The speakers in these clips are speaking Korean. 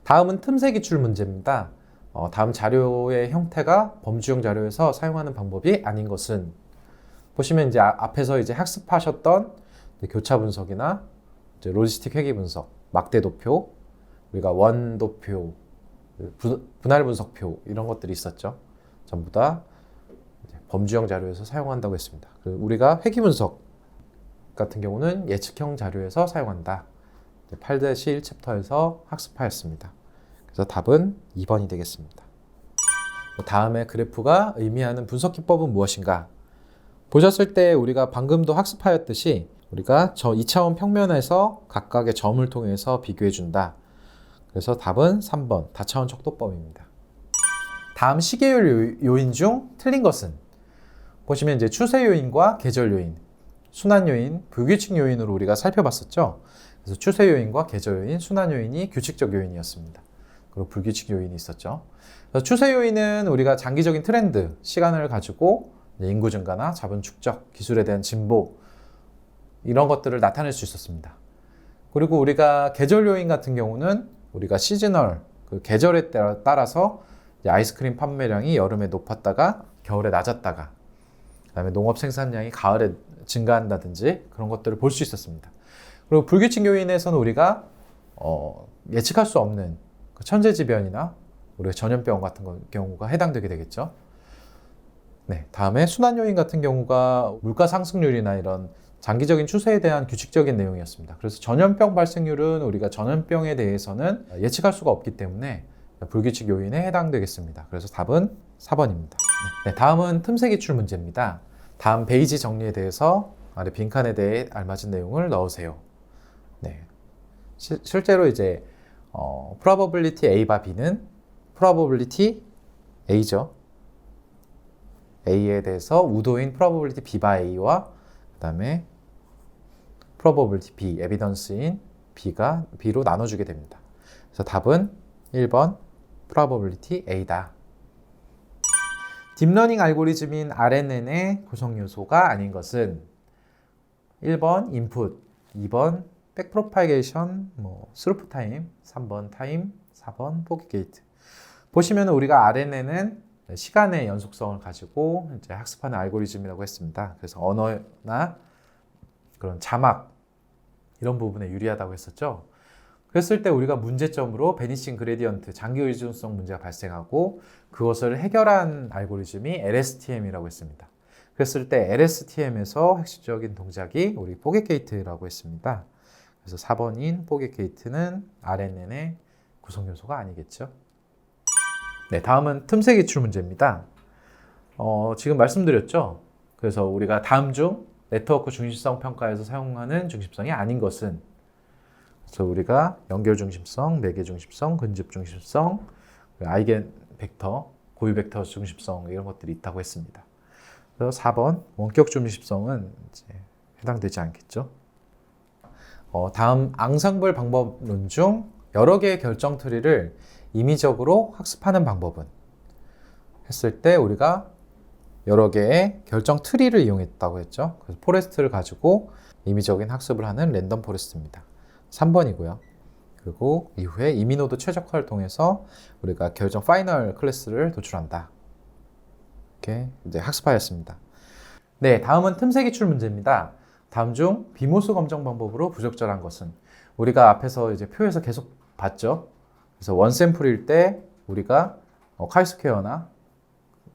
다음은 틈새 기출 문제입니다. 다음 자료의 형태가 범주형 자료에서 사용하는 방법이 아닌 것은, 보시면 이제 앞에서 이제 학습하셨던 교차 분석이나 이제 로지스틱 회귀 분석, 막대 도표, 우리가 원 도표, 분할 분석표 이런 것들이 있었죠. 전부 다 범주형 자료에서 사용한다고 했습니다. 우리가 회귀 분석 같은 경우는 예측형 자료에서 사용한다. 8-1 챕터에서 학습하였습니다. 그래서 답은 2번이 되겠습니다. 다음에 그래프가 의미하는 분석 기법은 무엇인가? 보셨을 때 우리가 방금도 학습하였듯이 우리가 저 2차원 평면에서 각각의 점을 통해서 비교해 준다. 그래서 답은 3번 다차원 척도법입니다. 다음 시계열 요인 중 틀린 것은? 보시면 이제 추세 요인과 계절 요인, 순환 요인, 불규칙 요인으로 우리가 살펴봤었죠. 그래서 추세 요인과 계절 요인, 순환 요인이 규칙적 요인이었습니다. 그리고 불규칙 요인이 있었죠. 그래서 추세 요인은 우리가 장기적인 트렌드, 시간을 가지고 인구 증가나 자본 축적, 기술에 대한 진보 이런 것들을 나타낼 수 있었습니다. 그리고 우리가 계절 요인 같은 경우는 우리가 시즈널, 그 계절에 따라서 아이스크림 판매량이 여름에 높았다가 겨울에 낮았다가, 그다음에 농업 생산량이 가을에 증가한다든지 그런 것들을 볼 수 있었습니다. 그리고 불규칙 요인에서는 우리가 예측할 수 없는 천재지변이나 우리가 전염병 같은 경우가 해당되게 되겠죠. 네, 다음에 순환 요인 같은 경우가 물가 상승률이나 이런 장기적인 추세에 대한 규칙적인 내용이었습니다. 그래서 전염병 발생률은 우리가 전염병에 대해서는 예측할 수가 없기 때문에 불규칙 요인에 해당되겠습니다. 그래서 답은 4번입니다. 네, 다음은 틈새 기출 문제입니다. 다음 베이지 정리에 대해서 아래 빈칸에 대해 알맞은 내용을 넣으세요. 네, 실제로 이제 probability A바 B는 probability A죠. A에 대해서 우도인 probability B바 A와 그 다음에 probability B, evidence인 B로 나눠주게 됩니다. 그래서 답은 1번 probability A다. 딥러닝 알고리즘인 RNN의 구성 요소가 아닌 것은? 1번 인풋, 2번 백프로파게이션, 스루프 타임, 3번 타임, 4번 포기 게이트. 보시면 우리가 RNN은 시간의 연속성을 가지고 이제 학습하는 알고리즘이라고 했습니다. 그래서 언어나 그런 자막 이런 부분에 유리하다고 했었죠. 그랬을 때 우리가 문제점으로 베니싱 그레디언트, 장기 의존성 문제가 발생하고 그것을 해결한 알고리즘이 LSTM이라고 했습니다. 그랬을 때 LSTM에서 핵심적인 동작이 우리 포겟 게이트라고 했습니다. 그래서 4번인 포겟 게이트는 RNN의 구성 요소가 아니겠죠. 네, 다음은 틈새 기출 문제입니다. 지금 말씀드렸죠. 그래서 우리가 다음 중 네트워크 중심성 평가에서 사용하는 중심성이 아닌 것은? 그래서 우리가 연결 중심성, 매개 중심성, 근접 중심성, 아이겐 벡터, 고유 벡터 중심성 이런 것들이 있다고 했습니다. 그래서 4번 원격 중심성은 이제 해당되지 않겠죠. 다음 앙상블 방법론 중 여러 개의 결정 트리를 임의적으로 학습하는 방법은? 했을 때 우리가 여러 개의 결정 트리를 이용했다고 했죠. 그래서 포레스트를 가지고 임의적인 학습을 하는 랜덤 포레스트입니다. 3번이고요. 그리고 이후에 이미노드 최적화를 통해서 우리가 결정 파이널 클래스를 도출한다. 이렇게 이제 학습하였습니다. 네, 다음은 틈새 기출 문제입니다. 다음 중 비모수 검정 방법으로 부적절한 것은? 우리가 앞에서 이제 표에서 계속 봤죠. 그래서 원 샘플일 때 우리가 카이스퀘어나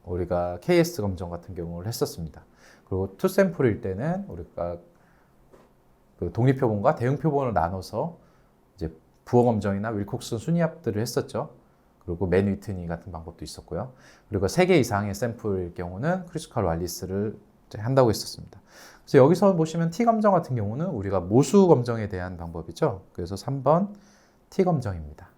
우리가 KS 검정 같은 경우를 했었습니다. 그리고 투 샘플일 때는 우리가 그 독립표본과 대응표본을 나눠서 이제 부호 검정이나 윌콕슨 순위합들을 했었죠. 그리고 맨 위트니 같은 방법도 있었고요. 그리고 3개 이상의 샘플일 경우는 크리스칼 왈리스를 한다고 했었습니다. 그래서 여기서 보시면 T 검정 같은 경우는 우리가 모수 검정에 대한 방법이죠. 그래서 3번 T 검정입니다.